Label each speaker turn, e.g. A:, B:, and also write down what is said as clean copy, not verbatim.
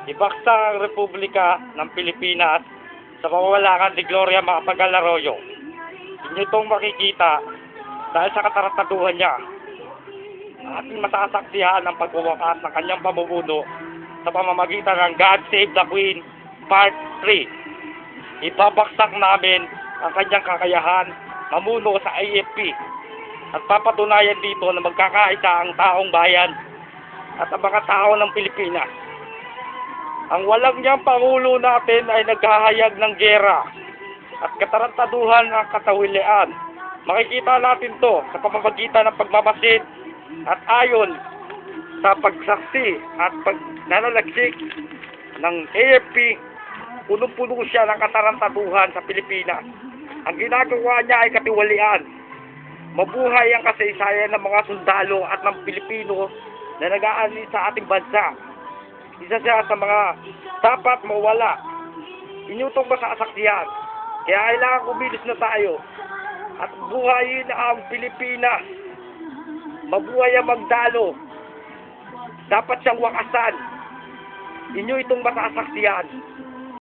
A: ibaksa ang Republika ng Pilipinas sa pamawalaan ni Gloria Macapagal Arroyo. Inyo itong makikita dahil sa katarataduhan niya. Ating masasaksihan ang pagwawakas ng kanyang pamumuno sa pamamagitan ng God Save the Queen Part 3. Ibabaksak namin ang kanyang kakayahan mamuno sa AFP at papatunayan dito na magkakaisa ang taong bayan at ang mga tao ng Pilipinas. Ang walang niyang pangulo natin ay naghahayag ng giyera at katarantaduhan ng katawilian. Makikita natin to sa pamamagitan ng pagmamasid at ayon sa pagsaksi at pagnanalagsik ng AFP. Punong-puno siya ng katarantaduhan sa Pilipinas. Ang ginagawa niya ay katiwalian. Mabuhay ang kasaysayan ng mga sundalo at ng Pilipino na nag-aani sa ating bansa. Isa siya sa mga dapat mawala. Inyo itong masasaksihan. Kaya kailangan kumilos na tayo at buhayin ang Pilipinas. Mabuhay ang Magdalo. Dapat siyang wakasan. Inyo itong masasaksihan.